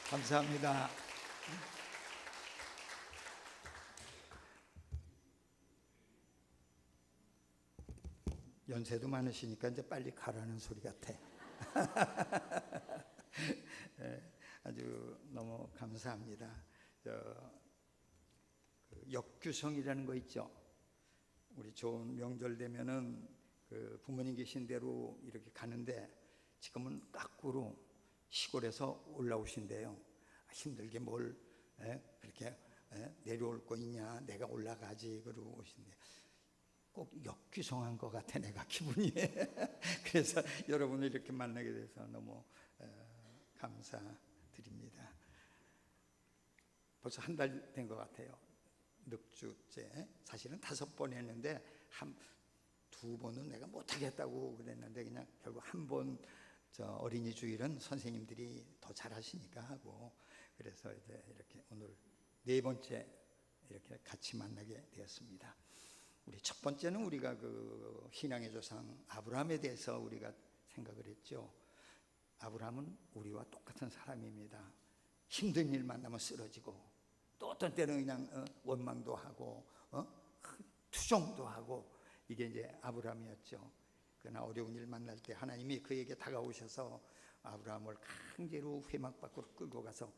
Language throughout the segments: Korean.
감사합니다. 연세도 많으시니까 이제 빨리 가라는 소리 같아. 아주 너무 감사합니다. 역규성이라는 거 있죠. 우리 좋은 명절 되면은 그 부모님 계신 대로 이렇게 가는데 지금은 거꾸로 시골에서 올라오신대요. 힘들게 뭘 그렇게 내려올 거 있냐, 내가 올라가지 그러고 오신대. 꼭 역귀성한 것 같아 내가 기분이. 그래서 여러분을 이렇게 만나게 돼서 너무 감사드립니다. 벌써 한 달 된 것 같아요. 늑주째. 사실은 5번 했는데 두 번은 내가 못하겠다고 그랬는데 그냥 결국 한 번 어린이 주일은 선생님들이 더 잘하시니까 하고, 그래서 이제 이렇게 오늘 4번째 이렇게 같이 만나게 되었습니다. 우리 첫 번째는 우리가 그 신앙의 조상 아브라함에 대해서 우리가 생각을 했죠. 아브라함은 우리와 똑같은 사람입니다. 힘든 일 만나면 쓰러지고, 또 어떤 때는 그냥 원망도 하고 투정도 하고, 이게 이제 아브라함이었죠. 그러나 어려운 일 만날 때 하나님이 그에게 다가오셔서 아브라함을 강제로 회막 밖으로 끌고 가서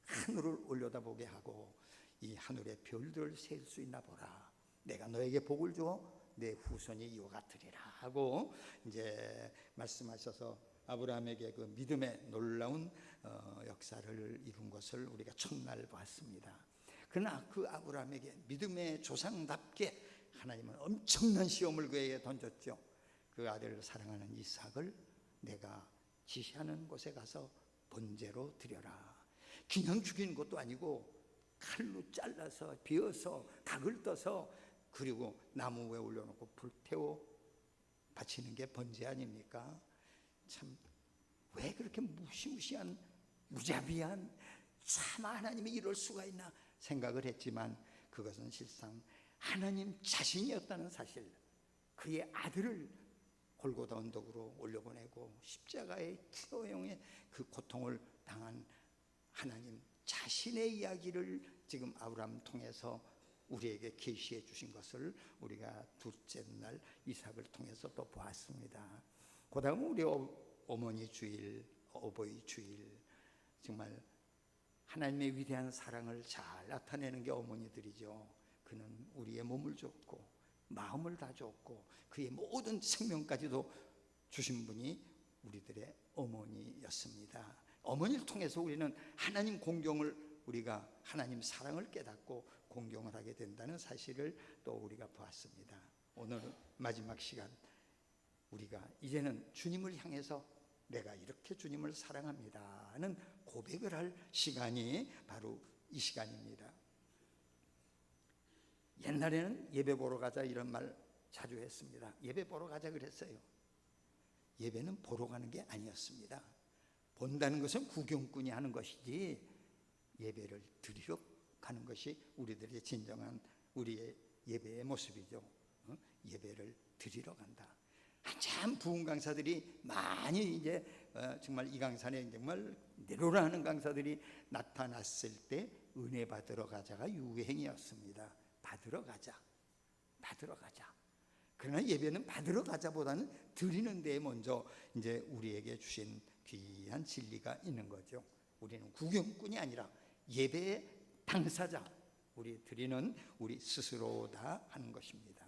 하늘을 올려다보게 하고, 이 하늘의 별들을 셀 수 있나 보라, 내가 너에게 복을 주어 내 후손이 이와 같으리라 하고 이제 말씀하셔서 아브라함에게 그 믿음의 놀라운 역사를 이룬 것을 우리가 첫날 봤습니다. 그러나 그 아브라함에게 믿음의 조상답게 하나님은 엄청난 시험을 그에게 던졌죠. 그 아들을 사랑하는 이삭을 내가 지시하는 곳에 가서 번제로 드려라. 그냥 죽이는 것도 아니고 칼로 잘라서 베어서 각을 떠서 그리고 나무 위에 올려놓고 불태워 바치는 게 번제 아닙니까? 참 왜 그렇게 무시무시한 무자비한, 참 하나님이 이럴 수가 있나 생각을 했지만, 그것은 실상 하나님 자신이었다는 사실, 그의 아들을 골고다 언덕으로 올려보내고 십자가의 희생의 그 고통을 당한 하나님 자신의 이야기를 지금 아브라함 통해서 우리에게 계시해 주신 것을 우리가 둘째 날 이삭을 통해서 또 보았습니다. 그 다음은 우리 어머니 주일, 어버이 주일, 정말 하나님의 위대한 사랑을 잘 나타내는 게 어머니들이죠. 그는 우리의 몸을 줬고 마음을 다 줬고 그의 모든 생명까지도 주신 분이 우리들의 어머니였습니다. 어머니를 통해서 우리는 하나님 공경을, 우리가 하나님 사랑을 깨닫고 공경을 하게 된다는 사실을 또 우리가 보았습니다. 오늘 마지막 시간, 우리가 이제는 주님을 향해서 내가 이렇게 주님을 사랑합니다 하는 고백을 할 시간이 바로 이 시간입니다. 옛날에는 예배 보러 가자 이런 말 자주 했습니다. 예배 보러 가자 그랬어요. 예배는 보러 가는 게 아니었습니다. 본다는 것은 구경꾼이 하는 것이지 예배를 드리러 가는 것이 우리들의 진정한 우리의 예배의 모습이죠. 예배를 드리러 간다. 한참 부흥 강사들이 많이 이제 정말 이 강산에 정말 내로라 하는 강사들이 나타났을 때 은혜 받으러 가자가 유행이었습니다. 받으러 가자, 받으러 가자. 그러나 예배는 받으러 가자보다는 드리는 데에 먼저 이제 우리에게 주신 귀한 진리가 있는 거죠. 우리는 구경꾼이 아니라 예배의 당사자, 우리 드리는 우리 스스로다 하는 것입니다.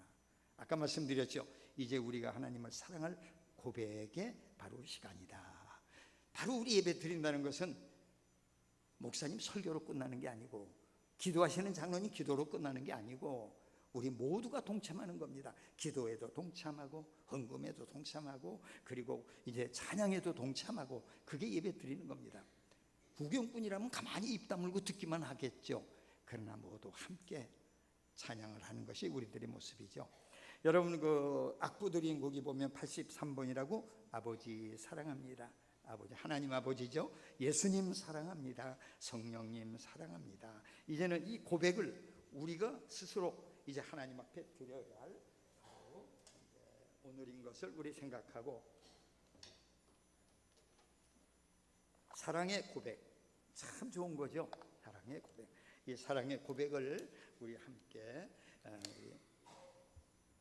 아까 말씀드렸죠. 이제 우리가 하나님을 사랑할 고백의 바로 시간이다. 바로 우리 예배 드린다는 것은 목사님 설교로 끝나는 게 아니고, 기도하시는 장로님 기도로 끝나는 게 아니고, 우리 모두가 동참하는 겁니다. 기도에도 동참하고 헌금에도 동참하고 그리고 이제 찬양에도 동참하고, 그게 예배 드리는 겁니다. 구경꾼이라면 가만히 입 다물고 듣기만 하겠죠. 그러나 모두 함께 찬양을 하는 것이 우리들의 모습이죠. 여러분 그 악보드린 곡이 보면 83번이라고 아버지 사랑합니다. 아버지, 하나님 아버지죠. 예수님 사랑합니다. 성령님 사랑합니다. 이제는 이 고백을 우리가 스스로 이제 하나님 앞에 드려야 할 오늘인 것을 우리 생각하고, 사랑의 고백, 참 좋은 거죠. 사랑의 고백. 이 사랑의 고백을 우리 함께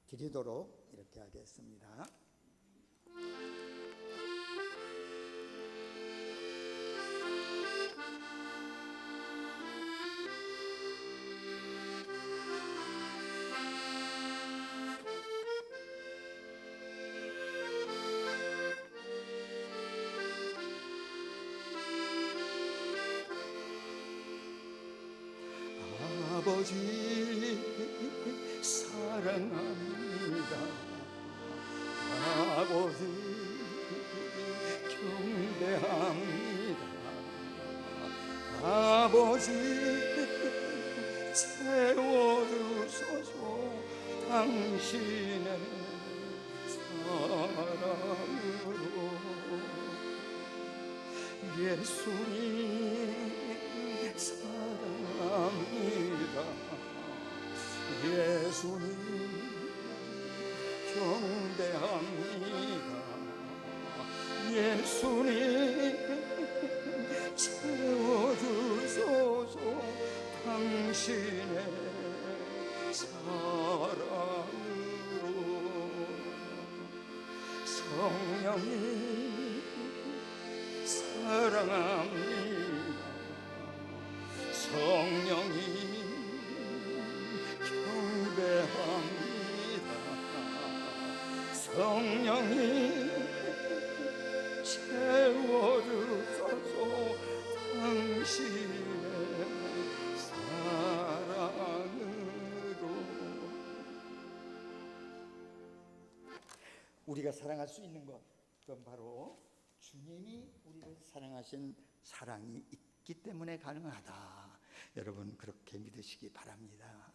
드리도록 이렇게 하겠습니다. 아버지 사랑합니다. 아버지 경배합니다. 아버지 채워주소서 당신의 사랑으로. 예수님 사랑합니다. 예수님 경배합니다. 예수님 채워주소서 당신의 사랑으로. 성령님 사랑합니다. 성령님 경배합니다. 성령님 채워주소서 당신의 사랑으로. 우리가 사랑할 수 있는 것, 그건 바로 주님이 우리를 사랑하신 사랑이 있기 때문에 가능하다. 여러분 그렇게 믿으시기 바랍니다.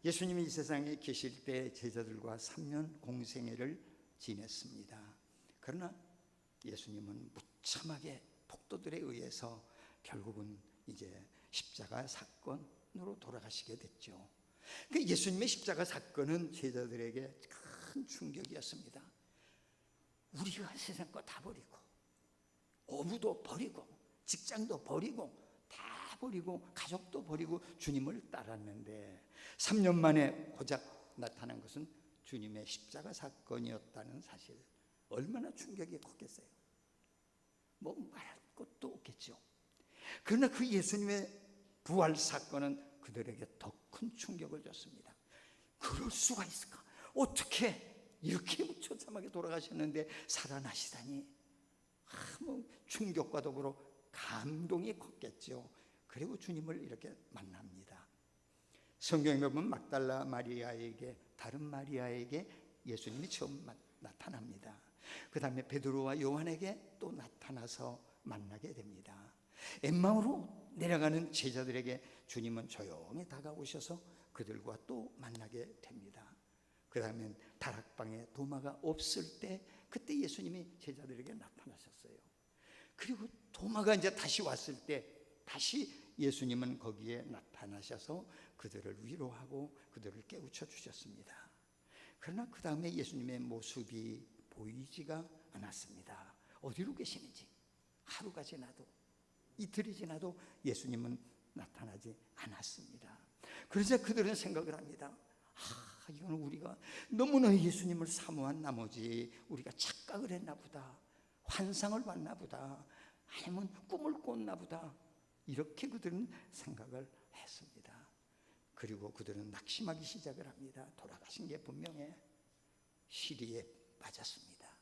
예수님이 이 세상에 계실 때 제자들과 3년 공생애를 지냈습니다. 그러나 예수님은 무참하게 폭도들에 의해서 결국은 이제 십자가 사건으로 돌아가시게 됐죠. 그 예수님의 십자가 사건은 제자들에게 큰 충격이었습니다. 우리가 세상 거 다 버리고 어부도 버리고 직장도 버리고 다 버리고 가족도 버리고 주님을 따랐는데 3년 만에 고작 나타난 것은 주님의 십자가 사건이었다는 사실, 얼마나 충격이 컸겠어요. 뭐 말할 것도 없겠죠. 그러나 그 예수님의 부활 사건은 그들에게 더 큰 충격을 줬습니다. 그럴 수가 있을까? 어떻게 이렇게 처참하게 돌아가셨는데 살아나시다니. 뭐 충격과 더불어 감동이 컸겠죠. 그리고 주님을 이렇게 만납니다. 성경에 보면 막달라 마리아에게, 다른 마리아에게 예수님이 처음 나타납니다. 그 다음에 베드로와 요한에게 또 나타나서 만나게 됩니다. 엠마오로 내려가는 제자들에게 주님은 조용히 다가오셔서 그들과 또 만나게 됩니다. 그 다음에 다락방에 도마가 없을 때 그때 예수님이 제자들에게 나타나셨어요. 그리고 도마가 이제 다시 왔을 때 다시 예수님은 거기에 나타나셔서 그들을 위로하고 그들을 깨우쳐 주셨습니다. 그러나 그 다음에 예수님의 모습이 보이지가 않았습니다. 어디로 계시는지 하루가 지나도 이틀이 지나도 예수님은 나타나지 않았습니다. 그래서 그들은 생각을 합니다. 이건 우리가 너무나 예수님을 사모한 나머지 우리가 착각을 했나 보다, 환상을 봤나 보다, 아니면 꿈을 꿨나 보다, 이렇게 그들은 생각을 했습니다. 그리고 그들은 낙심하기 시작을 합니다. 돌아가신 게 분명해. 시리에 빠졌습니다.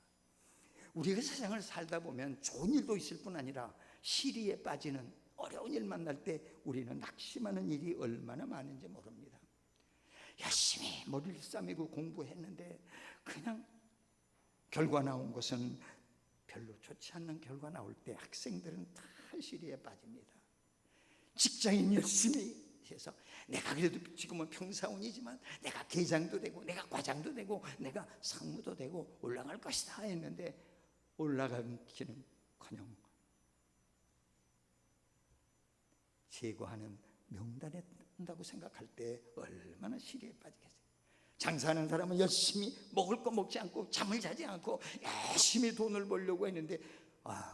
우리가 세상을 살다 보면 좋은 일도 있을 뿐 아니라 시리에 빠지는 어려운 일 만날 때 우리는 낙심하는 일이 얼마나 많은지 모릅니다. 열심히 머리를 싸매고 공부했는데 그냥 결과 나온 것은 별로 좋지 않는 결과 나올 때 학생들은 다 시리에 빠집니다. 직장인 열심히 해서 내가 그래도 지금은 평사원이지만 내가 계장도 되고 내가 과장도 되고 내가 상무도 되고 올라갈 것이다 했는데 올라가기는커녕 제거하는 명단에 뜬다고 생각할 때 얼마나 시리에 빠지겠어요. 장사하는 사람은 열심히 먹을 거 먹지 않고 잠을 자지 않고 열심히 돈을 벌려고 했는데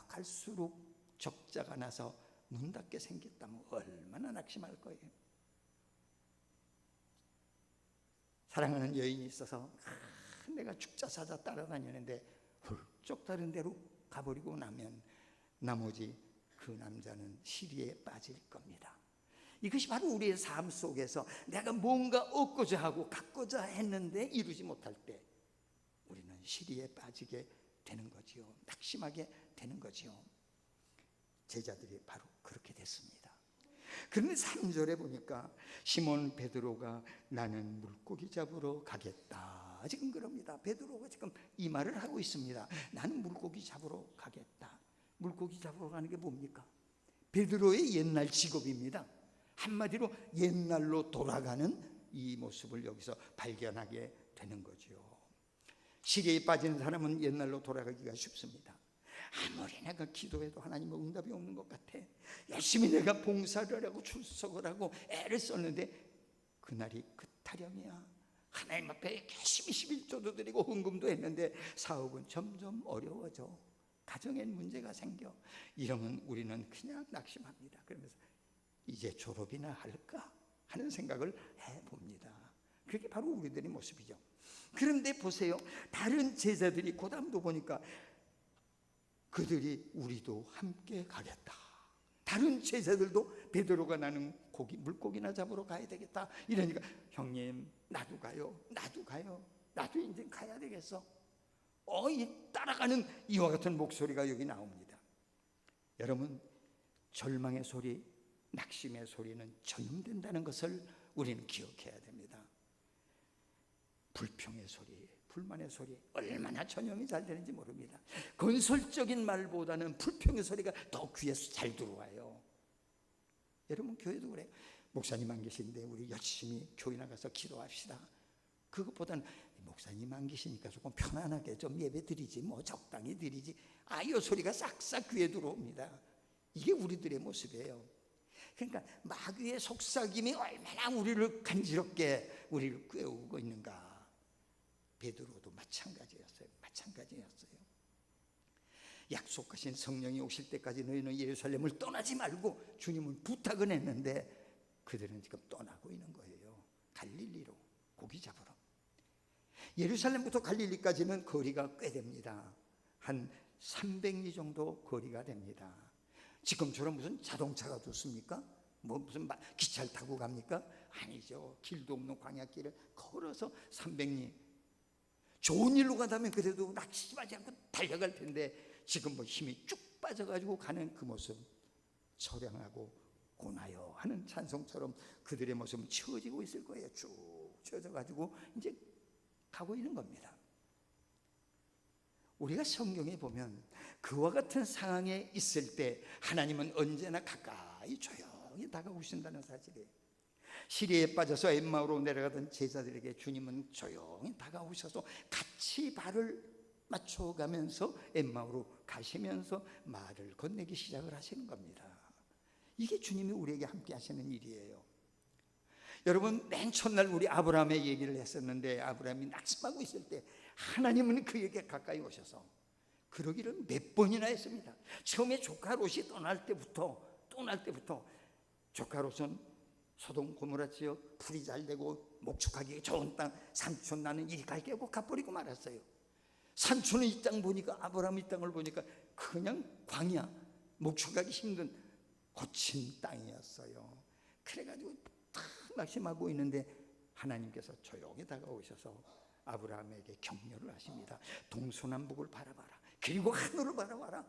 갈수록 적자가 나서 눈 닫게 생겼다면 얼마나 낙심할 거예요. 사랑하는 여인이 있어서 내가 죽자 사자 따라다니는데 훌쩍 다른 데로 가버리고 나면 나머지 그 남자는 시리에 빠질 겁니다. 이것이 바로 우리의 삶 속에서 내가 뭔가 얻고자 하고 갖고자 했는데 이루지 못할 때 우리는 시리에 빠지게 되는 거지요. 낙심하게 되는 거지요. 제자들이 바로 그렇게 됐습니다. 그런데 3절에 보니까 시몬 베드로가 나는 물고기 잡으러 가겠다, 지금 그럽니다. 베드로가 지금 이 말을 하고 있습니다. 나는 물고기 잡으러 가겠다. 물고기 잡으러 가는 게 뭡니까? 베드로의 옛날 직업입니다. 한마디로 옛날로 돌아가는 이 모습을 여기서 발견하게 되는 거죠. 시리에 빠진 사람은 옛날로 돌아가기가 쉽습니다. 아무리 내가 기도해도 하나님의 응답이 없는 것 같아. 열심히 내가 봉사를 하고 출석을 하고 애를 썼는데 그날이 그 타령이야. 하나님 앞에 열심히 11조도 드리고 헌금도 했는데 사업은 점점 어려워져. 가정엔 문제가 생겨. 이러면 우리는 그냥 낙심합니다. 그러면서 이제 졸업이나 할까 하는 생각을 해봅니다. 그게 바로 우리들의 모습이죠. 그런데 보세요, 다른 제자들이 고담도 보니까 그들이 우리도 함께 가겠다. 다른 제자들도 베드로가 나는 물고기나 잡으러 가야 되겠다 이러니까 형님 나도 가요, 나도 이제 가야 되겠어. 따라가는 이와 같은 목소리가 여기 나옵니다. 여러분, 절망의 소리, 낙심의 소리는 전염된다는 것을 우리는 기억해야 됩니다. 불평의 소리, 불만의 소리 얼마나 전염이 잘 되는지 모릅니다. 건설적인 말보다는 불평의 소리가 더 귀에 잘 들어와요. 여러분, 교회도 그래요. 목사님 안 계신데 우리 열심히 교회 나가서 기도합시다. 그것보다는 목사님 안 계시니까 조금 편안하게 좀 예배 드리지, 적당히 드리지. 이 소리가 싹싹 귀에 들어옵니다. 이게 우리들의 모습이에요. 그러니까 마귀의 속삭임이 얼마나 우리를 간지럽게 우리를 꿰우고 있는가. 베드로도 마찬가지였어요. 약속하신 성령이 오실 때까지 너희는 예루살렘을 떠나지 말고 주님은 부탁은 했는데 그들은 지금 떠나고 있는 거예요. 갈릴리로 고기 잡으러. 예루살렘부터 갈릴리까지는 거리가 꽤 됩니다. 한 300리 정도 거리가 됩니다. 지금처럼 무슨 자동차가 좋습니까? 무슨 기차를 타고 갑니까? 아니죠. 길도 없는 광야길을 걸어서 300리. 좋은 일로 간다면 그래도 낙심하지 않고 달려갈 텐데 지금 힘이 쭉 빠져가지고 가는 그 모습, 처량하고 고나요 하는 찬송처럼 그들의 모습은 처지고 있을 거예요. 쭉 처져가지고 이제 가고 있는 겁니다. 우리가 성경에 보면 그와 같은 상황에 있을 때 하나님은 언제나 가까이 조용히 다가오신다는 사실이에요. 시리에 빠져서 엠마오로 내려가던 제자들에게 주님은 조용히 다가오셔서 같이 발을 맞춰가면서 엠마오로 가시면서 말을 건네기 시작을 하시는 겁니다. 이게 주님이 우리에게 함께 하시는 일이에요. 여러분, 맨 첫날 우리 아브라함의 얘기를 했었는데 아브라함이 낙심하고 있을 때 하나님은 그에게 가까이 오셔서 그러기를 몇 번이나 했습니다. 처음에 조카 롯이 떠날 때부터 조카 롯은 소돔 고모라 지역, 풀이 잘 되고 목축하기 좋은 땅, 삼촌 나는 이리 갈게 하고 가버리고 말았어요. 삼촌은 이 땅 보니까, 아브라함 이 땅을 보니까 그냥 광야, 목축하기 힘든 거친 땅이었어요. 그래가지고 탁 낙심하고 있는데 하나님께서 조용히 다가오셔서 아브라함에게 격려를 하십니다. 동서남북을 바라봐라. 그리고 하늘을 바라봐라.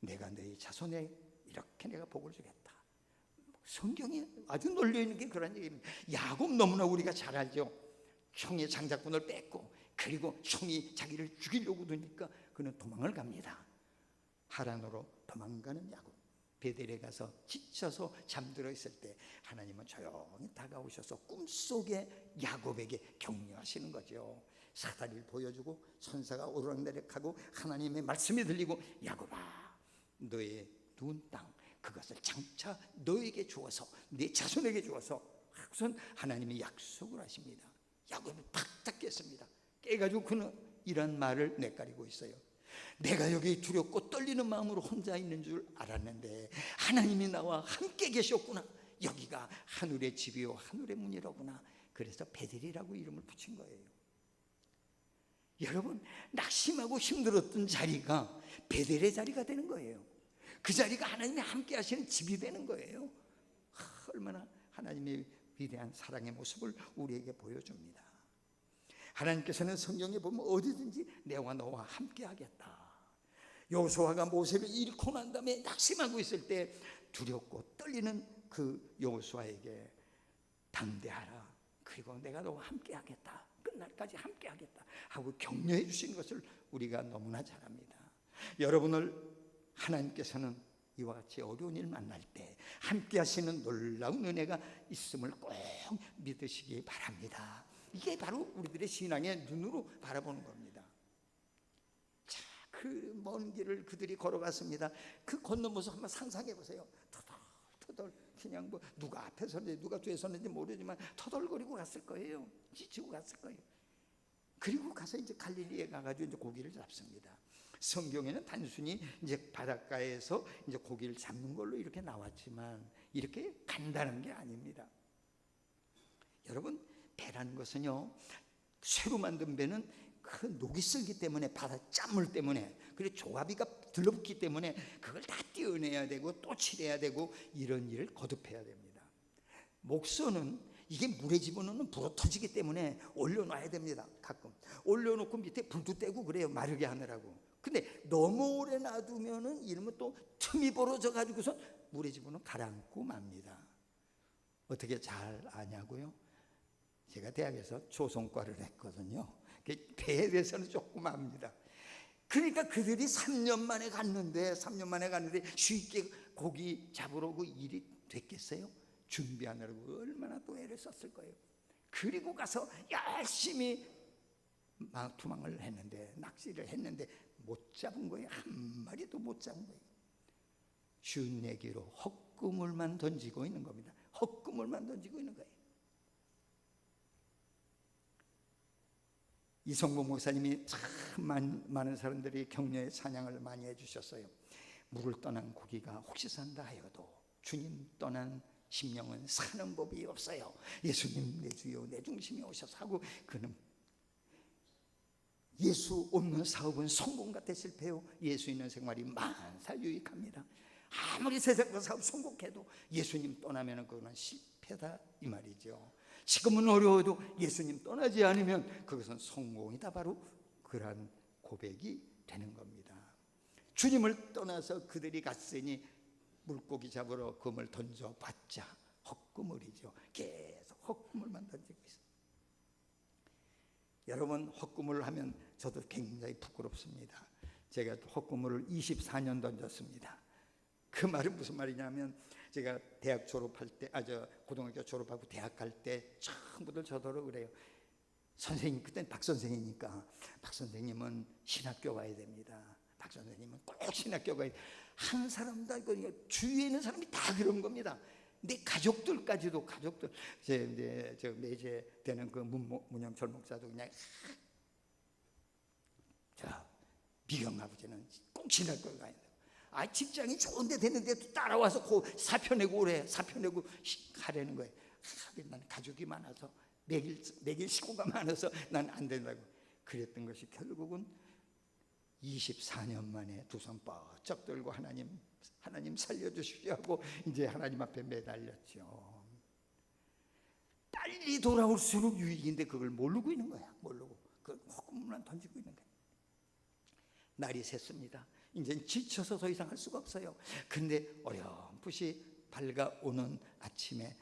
내가 너희 자손에 이렇게 내가 복을 주겠다. 성경이 아주 널려있는 게 그런 얘기입니다. 야곱 너무나 우리가 잘 알죠. 형의 장자권을 뺏고 그리고 형이 자기를 죽이려고 드니까 그는 도망을 갑니다. 하란으로 도망가는 야곱. 베델에 가서 지쳐서 잠들어 있을 때 하나님은 조용히 다가오셔서 꿈속에 야곱에게 격려하시는 거죠. 사다리를 보여주고 선사가 오르락내락하고 하나님의 말씀이 들리고 야곱아, 너의 누운 땅 그것을 장차 너에게 주어서 네 자손에게 주어서 우선 하나님이 약속을 하십니다. 야곱이 팍탁 깼습니다. 깨가지고 그는 이런 말을 내까리고 있어요. 내가 여기 두렵고 떨리는 마음으로 혼자 있는 줄 알았는데 하나님이 나와 함께 계셨구나. 여기가 하늘의 집이요 하늘의 문이로구나. 그래서 베델이라고 이름을 붙인 거예요. 여러분, 낙심하고 힘들었던 자리가 베델의 자리가 되는 거예요. 그 자리가 하나님이 함께 하시는 집이 되는 거예요. 얼마나 하나님의 위대한 사랑의 모습을 우리에게 보여줍니다. 하나님께서는 성경에 보면 어디든지 내가 너와 함께 하겠다. 여호수아가 모세를 잃고 난 다음에 낙심하고 있을 때 두렵고 떨리는 그 여호수아에게 담대하라. 그리고 내가 너와 함께 하겠다. 끝날까지 함께 하겠다 하고 격려해 주신 것을 우리가 너무나 잘 압니다. 여러분을 하나님께서는 이와 같이 어려운 일 만날 때 함께 하시는 놀라운 은혜가 있음을 꼭 믿으시기 바랍니다. 이게 바로 우리들의 신앙의 눈으로 바라보는 겁니다. 자, 그 먼 길을 그들이 걸어갔습니다. 그 걷는 모습 한번 상상해 보세요. 터덜 그냥 뭐 누가 앞에 섰는지 누가 뒤에 섰는지 모르지만 터덜거리고 갔을 거예요. 지치고 갔을 거예요. 그리고 가서 이제 갈릴리에 가가지고 이제 고기를 잡습니다. 성경에는 단순히 이제 바닷가에서 이제 고기를 잡는 걸로 이렇게 나왔지만 이렇게 간단한 게 아닙니다. 여러분, 배라는 것은요, 쇠로 만든 배는 그 녹이 쓸기 때문에 바다 짠물 때문에 그리고 조가비가 들러붙기 때문에 그걸 다 떼어내야 되고 또 칠해야 되고 이런 일을 거듭해야 됩니다. 목선은 이게 물에 집어넣으면 불어 터지기 때문에 올려놔야 됩니다. 가끔 올려놓고 밑에 불도 떼고 그래요. 마르게 하느라고. 근데 너무 오래 놔두면은 이러면 또 틈이 벌어져 가지고서 물에 집어넣으면 가라앉고 맙니다. 어떻게 잘 아냐고요? 제가 대학에서 조선과를 했거든요. 배에 대해서는 조금 압니다. 그러니까 그들이 3년 만에 갔는데 쉽게 고기 잡으러 그 일이 됐겠어요? 준비하느라고 얼마나 또 애를 썼을 거예요. 그리고 가서 열심히 투망을 했는데 낚시를 했는데 못 잡은 거예요. 한 마리도 못 잡은 거예요. 쉬운 얘기로 헛구물만 던지고 있는 겁니다. 헛구물만 던지고 있는 거예요. 이성봉 목사님이 참 많은 사람들이 격려의 찬양을 많이 해주셨어요. 물을 떠난 고기가 혹시 산다 하여도 주님 떠난 심령은 사는 법이 없어요. 예수님 내 주여 내 중심에 오셔서 하고 그는 예수 없는 사업은 성공 같아 실패요. 예수 있는 생활이 만살 유익합니다. 아무리 세상과 사업 성공해도 예수님 떠나면 그거는 실패다 이 말이죠. 지금은 어려워도 예수님 떠나지 않으면 그것은 성공이다. 바로 그러한 고백이 되는 겁니다. 주님을 떠나서 그들이 갔으니 물고기 잡으러 그물 던져봤자 헛구물이죠. 계속 헛구물만 던지고 있어요. 여러분, 헛구물을 하면 저도 굉장히 부끄럽습니다. 제가 헛구물을 24년 던졌습니다. 그 말은 무슨 말이냐면 제가 대학 졸업할 때, 고등학교 졸업하고 대학 갈 때 처음부터 저더러 그래요. 선생님, 그때는 박 선생이니까 박 선생님은 신학교 가야 됩니다. 박 선생님은 꼭 신학교 가야 돼. 한 사람도 아니고 주위에 있는 사람이 다 그런 겁니다. 내 가족들까지도 이제 저 매제 되는 그 문영철 목사도 그냥 자 미경 아버지는 꼭 신학교 가야 돼. 직장이 좋은데 됐는데 또 따라와서 사표 내고 오래 사표 내고 하려는 거예요. 난 가족이 많아서 매길 식구가 많아서 난 안 된다고 그랬던 것이 결국은 24년 만에 두 손 뻗쩍 들고 하나님 살려주십시오 하고 이제 하나님 앞에 매달렸죠. 빨리 돌아올수록 유익인데 그걸 모르고 있는 거야. 모르고 그 헛구물만 던지고 있는 거야. 날이 샜습니다. 이제 지쳐서 더 이상 할 수가 없어요. 근데 어렴풋이 밝아오는 아침에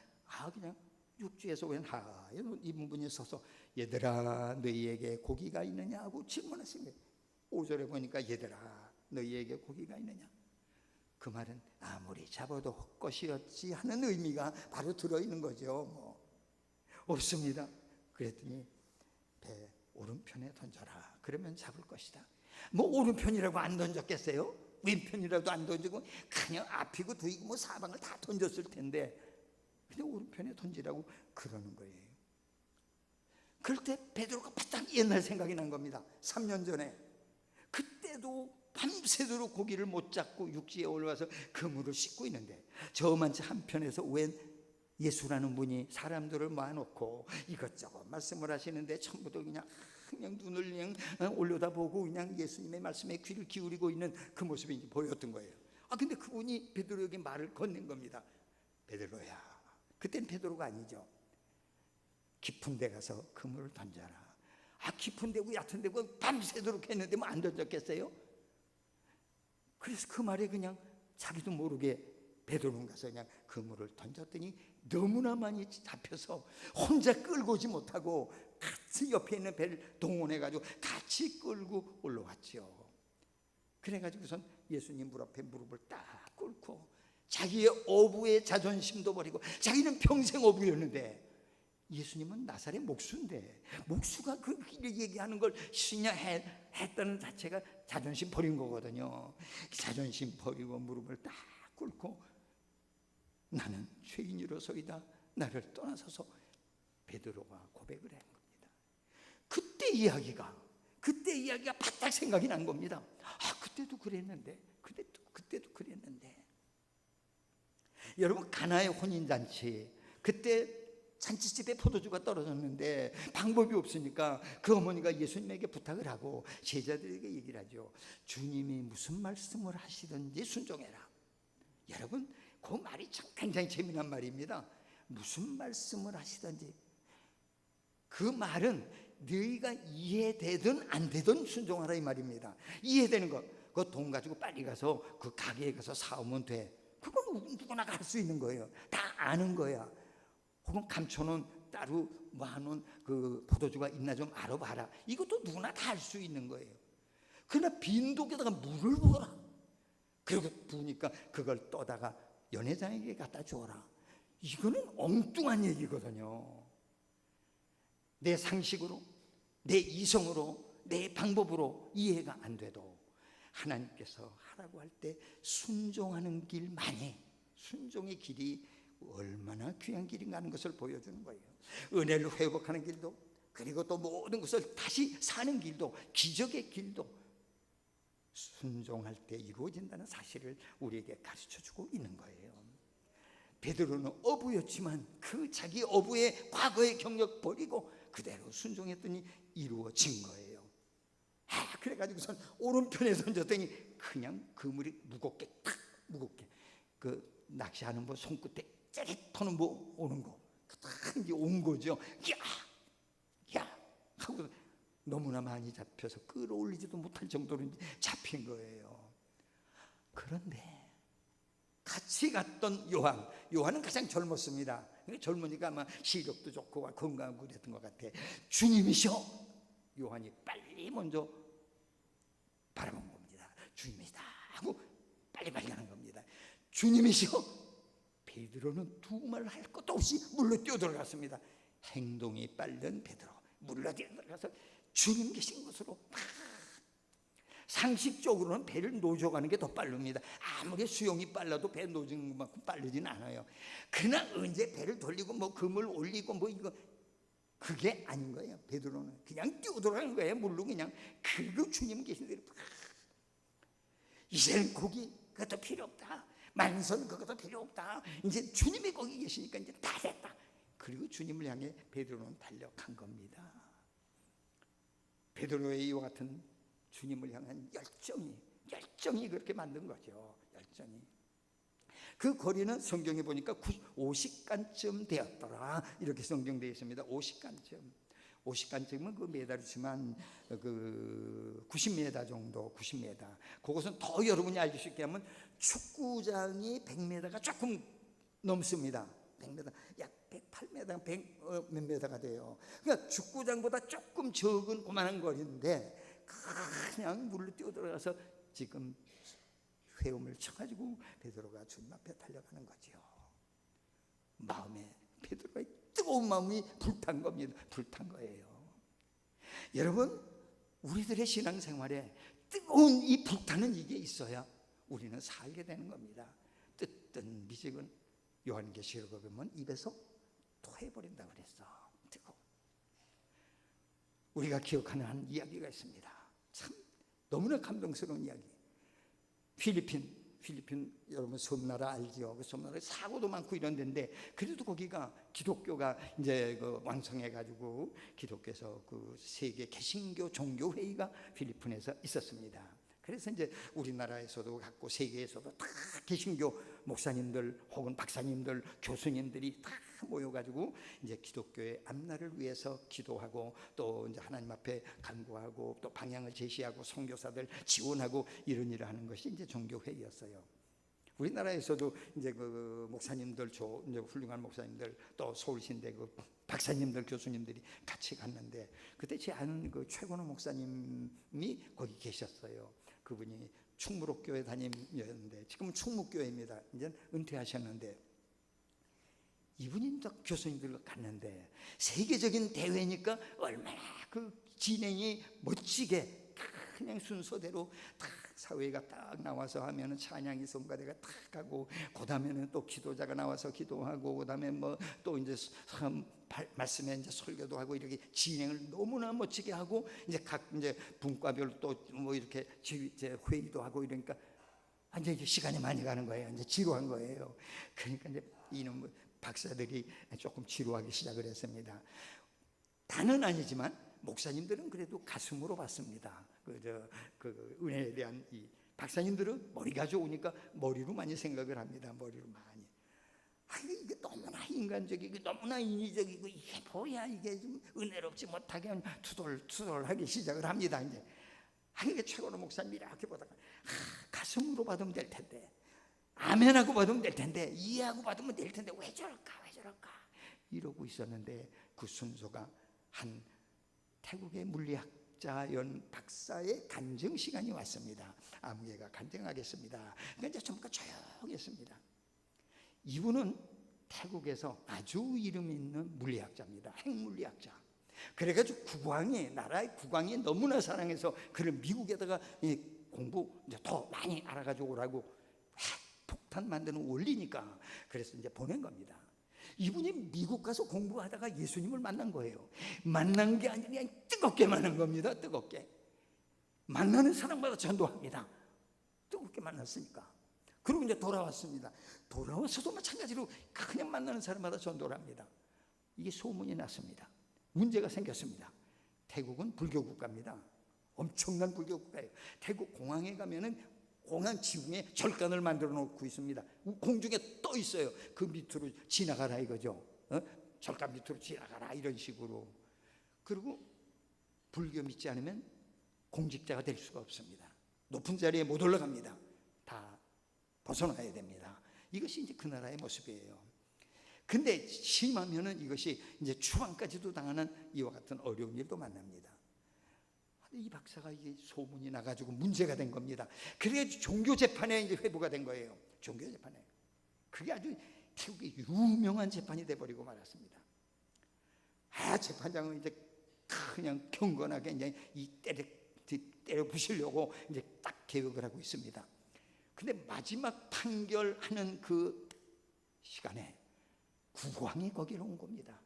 그냥 육지에서 웬 하얀 입은 분이 서서 얘들아 너희에게 고기가 있느냐 하고 질문하신 거예요. 5절에 보니까 얘들아 너희에게 고기가 있느냐. 그 말은 아무리 잡아도 헛것이었지 하는 의미가 바로 들어있는 거죠. 없습니다. 그랬더니 배 오른편에 던져라. 그러면 잡을 것이다. 오른편이라고 안 던졌겠어요? 왼편이라도 안 던지고 그냥 앞이고 뒤이고 사방을 다 던졌을 텐데 근데 오른편에 던지라고 그러는 거예요. 그럴 때 베드로가 바짝 옛날 생각이 난 겁니다. 3년 전에 그때 그때도 밤새도록 고기를 못 잡고 육지에 올라와서 그물을 씻고 있는데, 저만치 한편에서 웬 예수라는 분이 사람들을 모아놓고 이것저것 말씀을 하시는데 전부도 그냥 눈을 그냥 올려다보고 그냥 예수님의 말씀에 귀를 기울이고 있는 그 모습이 보였던 거예요. 근데 그분이 베드로에게 말을 건넨 겁니다. 베드로야. 그땐 베드로가 아니죠. 깊은 데 가서 그물을 던져라. 깊은 데고 얕은 데고 밤새도록 했는데 뭐 안 던졌겠어요? 그래서 그 말에 그냥 자기도 모르게 베드로는 가서 그냥 그물을 던졌더니 너무나 많이 잡혀서 혼자 끌고 오지 못하고 같이 옆에 있는 배를 동원해가지고 같이 끌고 올라왔죠. 그래가지고선 예수님 물 앞에 무릎을 딱 꿇고 자기의 어부의 자존심도 버리고, 자기는 평생 어부였는데 예수님은 나사렛 목수인데 목수가 그 얘기하는 걸 신냐 했다는 자체가 자존심 버린 거거든요. 자존심 버리고 무릎을 딱 꿇고 나는 죄인이로소이다, 나를 떠나서서 베드로가 고백을 한 겁니다. 그때 이야기가 바짝 생각이 난 겁니다. 그때도 그랬는데, 그때도 그랬는데. 여러분, 가나의 혼인잔치, 그때 잔치집에 포도주가 떨어졌는데 방법이 없으니까 그 어머니가 예수님에게 부탁을 하고 제자들에게 얘기를 하죠. 주님이 무슨 말씀을 하시든지 순종해라. 여러분, 그 말이 참 굉장히 재미난 말입니다. 무슨 말씀을 하시든지, 그 말은 너희가 이해되든 안 되든 순종하라 이 말입니다. 이해되는 거, 그 돈 가지고 빨리 가서 그 가게에 가서 사오면 돼. 그건 누구나 할 수 있는 거예요. 다 아는 거야. 혹은 감춰놓은 따로 모아놓은 그 포도주가 있나 좀 알아봐라. 이것도 누구나 다 할 수 있는 거예요. 그러나 빈독에다가 물을 부어라. 그리고 부으니까 그걸 떠다가 연회장에게 갖다 주어라. 이거는 엉뚱한 얘기거든요. 내 상식으로, 내 이성으로, 내 방법으로 이해가 안 돼도 하나님께서 하라고 할 때 순종하는 길만이, 순종의 길이 얼마나 귀한 길인가 하는 것을 보여주는 거예요. 은혜를 회복하는 길도, 그리고 또 모든 것을 다시 사는 길도, 기적의 길도 순종할 때 이루어진다는 사실을 우리에게 가르쳐주고 있는 거예요. 베드로는 어부였지만 그 자기 어부의 과거의 경력 버리고 그대로 순종했더니 이루어진 거예요. 그래가지고선 오른편에 던졌더니 그냥 그물이 무겁게 그 낚시하는 뭐 손끝에 찌릿하는 뭐 오는 거, 딱 이제 온 거죠. 야 하고 너무나 많이 잡혀서 끌어올리지도 못할 정도로 잡힌 거예요. 그런데 같이 갔던 요한은 가장 젊었습니다. 젊으니까 아마 시력도 좋고 건강하고 그랬던 것 같아. 주님이셔. 요한이 빨리 먼저 바라본 겁니다. 주님이시다 하고 빨리빨리 가는 겁니다. 주님이시여. 베드로는 두 말 할 것도 없이 물로 뛰어들어갔습니다. 행동이 빠른 베드로, 물로 뛰어들어가서 주님 계신 곳으로 상식적으로는 배를 노져가는 게 더 빠릅니다. 아무리 수영이 빨라도 배 노지는 것만큼 빠르진 않아요. 그러나 언제 배를 돌리고 뭐 금을 올리고 뭐 이거 그게 아닌 거예요. 베드로는 그냥 뛰어들어가는 거예요. 물로 그냥. 그리고 주님 계신 대로 이제는 고기 그것도 필요 없다. 만선 그것도 필요 없다. 이제 주님이 거기 계시니까 이제 다 됐다. 그리고 주님을 향해 베드로는 달려간 겁니다. 베드로의 이와 같은 주님을 향한 열정이 그렇게 만든 거죠. 열정이. 그 거리는 성경에 보니까 50간쯤 되었더라 이렇게 성경되어 있습니다. 50간쯤은 그 메다로 치면 그 90m 정도, 90m. 그것은 더 여러분이 알기 쉽게 하면 축구장이 100m가 조금 넘습니다. 100m, 약 108m, 100 몇 m가 돼요. 그러니까 축구장보다 조금 적은 그만한 거리인데 그냥 물로 뛰어들어가서 지금 회음을 쳐가지고 베드로가 주님 앞에 달려가는 거죠. 마음에 베드로가 뜨거운 마음이 불탄 겁니다. 불탄 거예요. 여러분, 우리들의 신앙생활에 뜨거운 이 불타는 이게 있어야 우리는 살게 되는 겁니다. 뜨뜻 미직은 요한계시록에 보면 입에서 토해버린다고 그랬어. 뜨거워. 우리가 기억하는 한 이야기가 있습니다. 참 너무나 감동스러운 이야기. 필리핀 여러분 섬나라 알지요? 그 섬나라에 사고도 많고 이런 데인데 그래도 거기가 기독교가 이제 그 왕성해가지고 기독교에서 그 세계 개신교 종교 회의가 필리핀에서 있었습니다. 그래서 이제 우리나라에서도 갖고 세계에서도 다 개신교 목사님들 혹은 박사님들 교수님들이 다 모여가지고 이제 기독교의 앞날을 위해서 기도하고 또 이제 하나님 앞에 간구하고 또 방향을 제시하고 선교사들 지원하고 이런 일을 하는 것이 이제 종교 회의였어요. 우리나라에서도 이제 그 목사님들 이제 훌륭한 목사님들 또 서울신대 그 박사님들 교수님들이 같이 갔는데 그때 제 아는 그 최건호 목사님이 거기 계셨어요. 그분이 충무로교회 담임이었는데 지금은 충무교회입니다. 이제 은퇴하셨는데 이분이 교수님들과 갔는데 세계적인 대회니까 얼마나 그 진행이 멋지게 그냥 순서대로 딱 사회가 딱 나와서 하면은 찬양이 성가대가 딱 하고 그 다음에는 또 기도자가 나와서 기도하고 그 다음에 뭐 또 이제 말씀에 이제 설교도 하고 이렇게 진행을 너무나 멋지게 하고 이제 각 이제 분과별로 또 뭐 이렇게 이제 회의도 하고 이러니까 이제 시간이 많이 가는 거예요. 이제 지루한 거예요. 그러니까 이제 이놈 박사들이 조금 지루하기 시작을 했습니다. 다는 아니지만 목사님들은 그래도 가슴으로 봤습니다. 그 은혜에 대한 이 박사님들은 머리가 좋으니까 머리로 많이 생각을 합니다. 머리로 많이. 이게 너무나 인간적이고 너무나 인위적이고 이게 뭐야 이게 좀 은혜롭지 못하게 투덜투덜하기 시작을 합니다. 이제 이게 최고로 목사님이 이렇게 보다가 가슴으로 받으면 될 텐데 아멘하고 받으면 될 텐데 이해하고 받으면 될 텐데 왜 저럴까 이러고 있었는데 그 순서가 한 태국의 물리학자 연 박사의 간증 시간이 왔습니다. 아무개가 간증하겠습니다. 그러니까 이제 전부가 조용했습니다. 이분은 태국에서 아주 이름 있는 물리학자입니다. 핵물리학자. 그래가지고 나라의 국왕이 너무나 사랑해서 그를 미국에다가 공부 이제 더 많이 알아가지고 오라고 핵폭탄 만드는 원리니까 그래서 이제 보낸 겁니다. 이분이 미국 가서 공부하다가 예수님을 만난 거예요. 만난 게 아니라 그냥 뜨겁게 만난 겁니다. 뜨겁게 만나는 사람마다 전도합니다. 뜨겁게 만났으니까. 그리고 이제 돌아왔습니다. 돌아와서도 마찬가지로 그냥 만나는 사람마다 전도를 합니다. 이게 소문이 났습니다. 문제가 생겼습니다. 태국은 불교 국가입니다. 엄청난 불교 국가예요. 태국 공항에 가면은 공항 지붕에 절간을 만들어 놓고 있습니다. 공중에 떠 있어요. 그 밑으로 지나가라 이거죠. 절간 밑으로 지나가라 이런 식으로. 그리고 불교 믿지 않으면 공직자가 될 수가 없습니다. 높은 자리에 못 올라갑니다. 다 벗어나야 됩니다. 이것이 이제 그 나라의 모습이에요. 근데 심하면은 이것이 이제 추방까지도 당하는 이와 같은 어려운 일도 만납니다. 이 박사가 이게 소문이 나가지고 문제가 된 겁니다. 그래서 종교 재판에 이제 회부가 된 거예요. 종교 재판에. 그게 아주 태국의 유명한 재판이 돼버리고 말았습니다. 재판장은 이제 그냥 경건하게 이제 이 때려 부시려고 이제 딱 계획을 하고 있습니다. 근데 마지막 판결하는 그 시간에 국왕이 거기로 온 겁니다.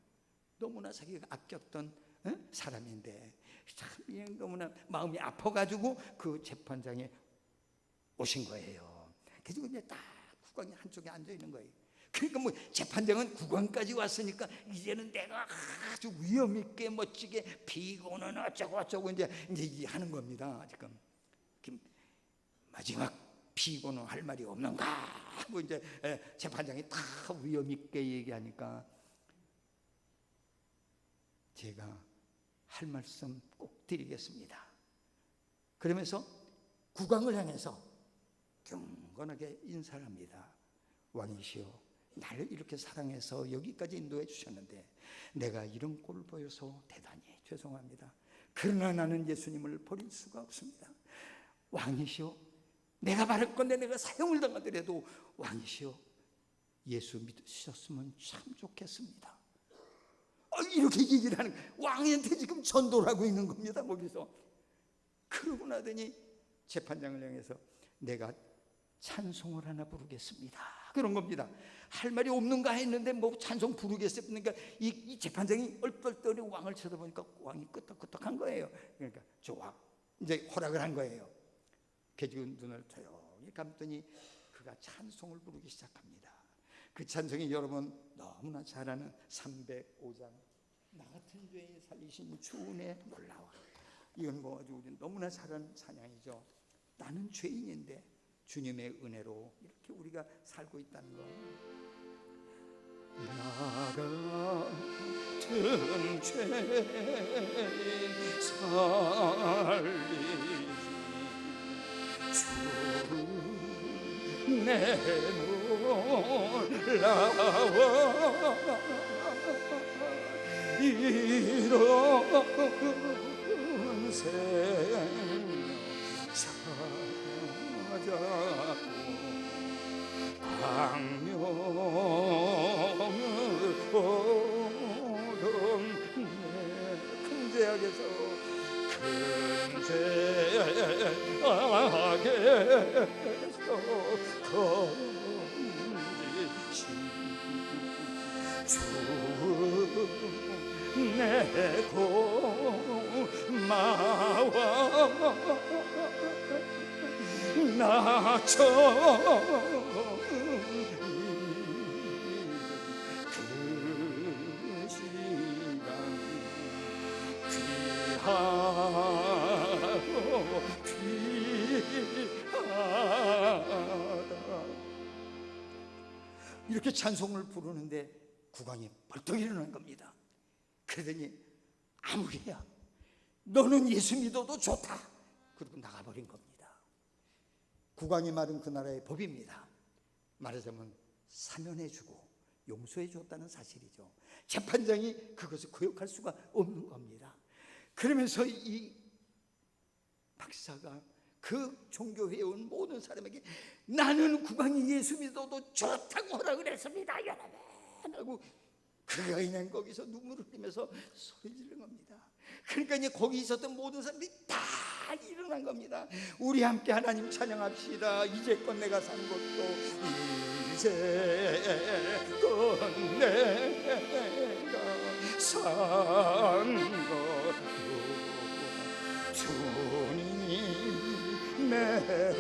너무나 자기가 아꼈던 사람인데 참 너무나 마음이 아파가지고 그 재판장에 오신 거예요. 그래서 이제 딱 국왕이 한쪽에 앉아 있는 거예요. 그러니까 뭐 재판장은 국왕까지 왔으니까 이제는 내가 아주 위험 있게 멋지게 피고는 어쩌고 이제 하는 겁니다. 지금 마지막 피고는 할 말이 없는가 하고 이제 재판장이 다 위험 있게 얘기하니까 제가 할 말씀 꼭 드리겠습니다. 그러면서 국왕을 향해서 경건하게 인사를 합니다. 왕이시여, 나를 이렇게 사랑해서 여기까지 인도해 주셨는데 내가 이런 꼴을 보여서 대단히 죄송합니다. 그러나 나는 예수님을 버릴 수가 없습니다. 왕이시여, 내가 바랄 건데 내가 사형을 당하더라도 왕이시여, 예수 믿으셨으면 참 좋겠습니다. 이렇게 얘기를 하는 왕한테 지금 전도를 하고 있는 겁니다. 거기서. 그러고 나더니 재판장을 향해서 내가 찬송을 하나 부르겠습니다. 그런 겁니다. 할 말이 없는가 했는데 뭐 찬송 부르겠습니까? 그러니까 이 재판장이 얼떨떨이 왕을 쳐다보니까 왕이 끄떡끄떡한 거예요. 그러니까 좋아, 이제 허락을 한 거예요. 개죽은 눈을 조용히 감더니 그가 찬송을 부르기 시작합니다. 그 찬송이 여러분 너무나 잘 아는 305장 나 같은 죄인 살리신 주 은혜 놀라워. 이건 뭐 아주 우리 너무나 잘 아는 찬양이죠. 나는 죄인인데 주님의 은혜로 이렇게 우리가 살고 있다는 거. 나 같은 죄인 살리신 주 내 놀라워 이런 생명 찾아고 광명을 오던 큰 죄악에서 건지신 주 내 고마워 나처 그 시간 귀하다. 이렇게 찬송을 부르는데 국왕이 벌떡 일어난 겁니다. 그러더니 아무개야 너는 예수 믿어도 좋다. 그리고 나가버린 겁니다. 국왕이 말은 그 나라의 법입니다. 말하자면 사면해주고 용서해줬다는 사실이죠. 재판장이 그것을 구역할 수가 없는 겁니다. 그러면서 이 박사가 그 종교회에 온 모든 사람에게 나는 국왕이 예수 믿어도 좋다고 허락을 했습니다 여러분 하고 그가 그냥 거기서 눈물을 흘리면서 소리 지르는 겁니다. 그러니까 이제 거기 있었던 모든 사람들이 다 일어난 겁니다. 우리 함께 하나님 찬양합시다. 이제껏 내가 산 것도 이제껏 내가 산 것도 주님 내가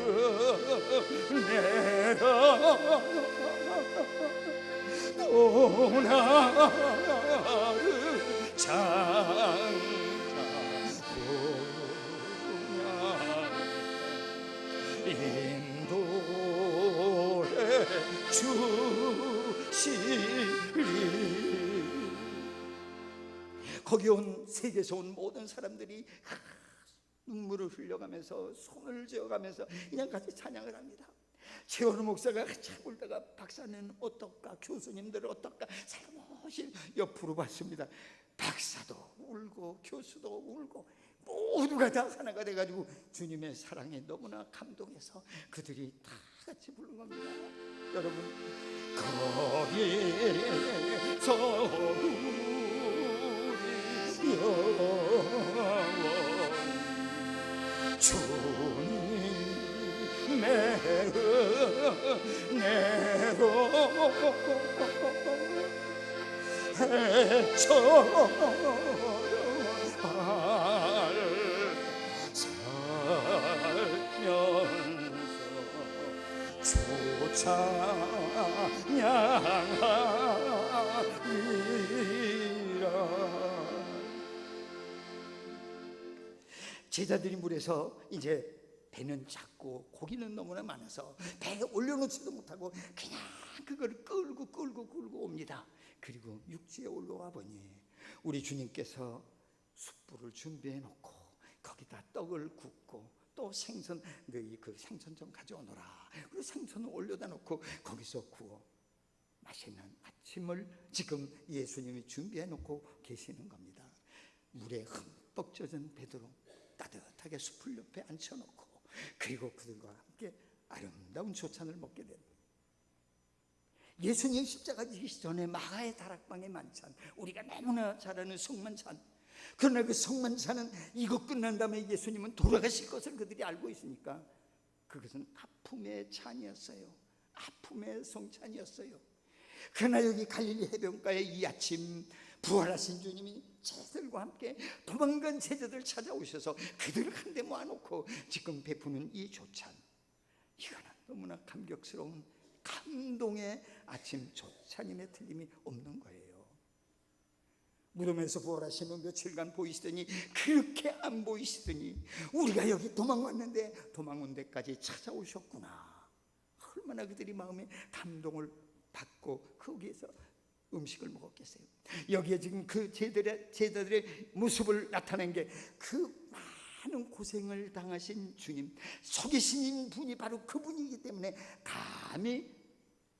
또 나를 인도해 주시리. 거기 온 세계에서 온 모든 사람들이 눈물을 흘려가면서 손을 쥐어가면서 그냥 같이 찬양을 합니다. 최원우 목사가 참 울다가 박사는 어떨까, 교수님들은 어떨까 살며시 옆으로 봤습니다. 박사도 울고 교수도 울고 모두가 다 하나가 돼가지고 주님의 사랑에 너무나 감동해서 그들이 다 같이 부른 겁니다. 여러분 거기서 우리 영원 주님의 은혜로 살면서 찬양하리라. 제자들이 물에서 이제 배는 작고 고기는 너무나 많아서 배에 올려놓지도 못하고 그냥 그걸 끌고 옵니다. 그리고 육지에 올라와 보니 우리 주님께서 숯불을 준비해 놓고 거기다 떡을 굽고 또 생선 너희 그 생선 좀 가져오너라. 그리고 생선을 올려다 놓고 거기서 구워 맛있는 아침을 지금 예수님이 준비해 놓고 계시는 겁니다. 물에 흠뻑 젖은 베드로 따뜻하게 숯불 옆에 앉혀놓고 그리고 그들과 함께 아름다운 조찬을 먹게 됩니다. 예수님 십자가 지기 전에 마가의 다락방의 만찬, 우리가 너무나 잘 아는 성만찬. 그러나 그 성만찬은 이거 끝난 다음에 예수님은 돌아가실 것을 그들이 알고 있으니까 그것은 아픔의 찬이었어요. 아픔의 성찬이었어요. 그러나 여기 갈릴리 해변가에 이 아침 부활하신 주님이 제자들과 함께 도망간 제자들 찾아오셔서 그들을 한데 모아놓고 지금 베푸는 이 조찬, 이거는 너무나 감격스러운 감동의 아침 조찬임에 틀림이 없는 거예요. 무덤에서 부활하신 후 며칠간 보이시더니 그렇게 안 보이시더니 우리가 여기 도망왔는데 도망온 데까지 찾아오셨구나. 얼마나 그들이 마음에 감동을 받고 거기에서 음식을 먹었겠어요. 여기에 지금 그 제자들의 모습을 나타낸 게 그 많은 고생을 당하신 주님, 속이신 분이 바로 그분이기 때문에 감히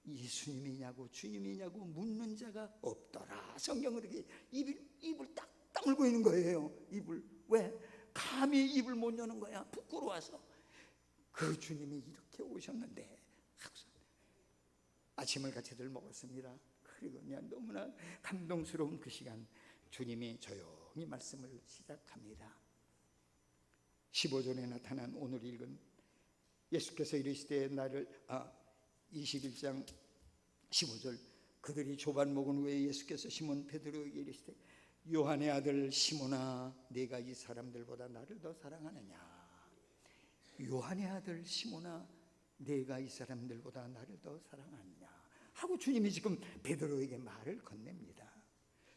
예수님이냐고 주님이냐고 묻는 자가 없더라. 성경은 이렇게 입을 딱 다물고 있는 거예요. 입을. 왜? 감히 입을 못 여는 거야. 부끄러워서. 그 주님이 이렇게 오셨는데 하고서 아침을 같이들 먹었습니다. 그리고 그냥 너무나 감동스러운 그 시간 주님이 조용히 말씀을 시작합니다. 15절에 나타난 오늘 읽은 예수께서 이르시되 나를 21장 15절 그들이 조반 먹은 후에 예수께서 시몬 베드로에게 이르시되 요한의 아들 시몬아 네가 이 사람들보다 나를 더 사랑하느냐. 요한의 아들 시몬아 네가 이 사람들보다 나를 더 사랑하느냐 하고 주님이 지금 베드로에게 말을 건넵니다.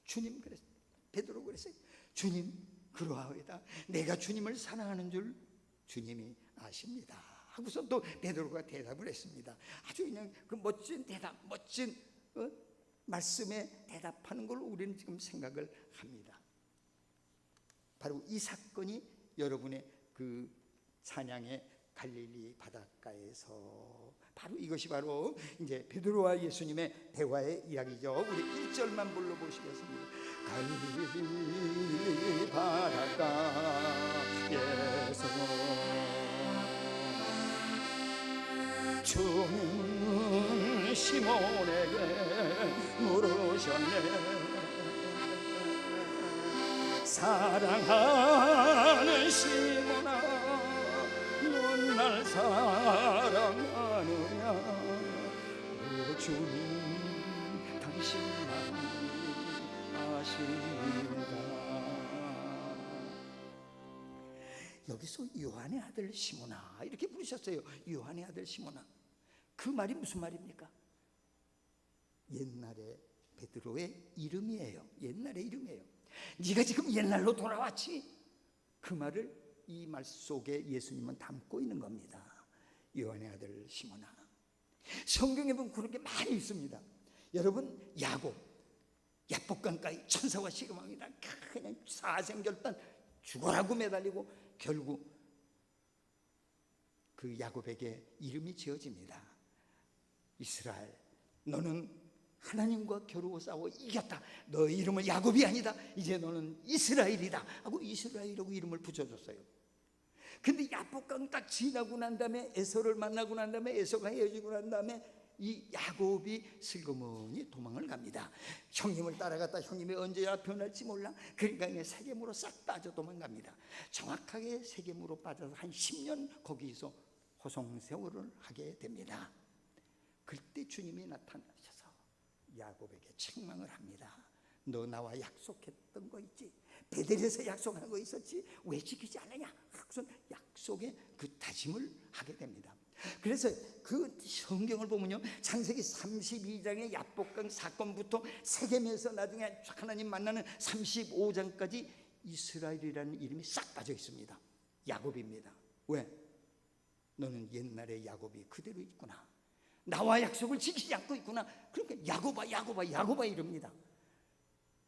주님 그랬어요. 베드로 그랬어요. 주님 그러하오이다. 내가 주님을 사랑하는 줄 주님이 아십니다. 하고서 또 베드로가 대답을 했습니다. 아주 그냥 그 멋진 대답, 멋진 말씀에 대답하는 걸 우리는 지금 생각을 합니다. 바로 이 사건이 여러분의 그 찬양의 갈릴리 바닷가에서 바로 이것이 바로 이제 베드로와 예수님의 대화의 이야기죠. 우리 1절만 불러보시겠습니다. 갈릴리 바닷가에서 주는 시몬에게 물으셨네. 사랑하는 시몬아 넌 날 사랑하느냐. 오 주님 당신만 아십니다. 여기서 요한의 아들 시몬아 이렇게 부르셨어요. 요한의 아들 시몬아. 그 말이 무슨 말입니까? 옛날에 베드로의 이름이에요. 옛날의 이름이에요. 네가 지금 옛날로 돌아왔지? 그 말을 이 말 속에 예수님은 담고 있는 겁니다. 요한의 아들 시몬아. 성경에 보면 그런 게 많이 있습니다. 여러분 야곱 야복강가에 천사와 시그망이다 그냥 사생결단 죽어라고 매달리고 결국 그 야곱에게 이름이 지어집니다. 이스라엘 너는 하나님과 겨루고 싸워 이겼다. 너의 이름은 야곱이 아니다. 이제 너는 이스라엘이다 하고 이스라엘이라고 이름을 붙여줬어요. 근데 야복강 딱 지나고 난 다음에 에서를 만나고 난 다음에 에서가 헤어지고 난 다음에 이 야곱이 슬그머니 도망을 갑니다. 형님을 따라갔다 형님이 언제 변할지 몰라. 그러니까 세겜으로 싹 빠져 도망갑니다. 정확하게 세겜으로 빠져서 한 10년 거기서 호송세월을 하게 됩니다. 그때 주님이 나타나셔서 야곱에게 책망을 합니다. 너 나와 약속했던 거 있지? 베델에서 약속한 거 있었지? 왜 지키지 않느냐? 약속의 그 다짐을 하게 됩니다. 그래서 그 성경을 보면요, 창세기 32장의 야복강 사건부터 세겜에서 나중에 하나님 만나는 35장까지 이스라엘이라는 이름이 싹 빠져 있습니다. 야곱입니다. 왜? 너는 옛날의 야곱이 그대로 있구나. 나와 약속을 지키지 않고 있구나. 그러니까 야곱아 이럽니다.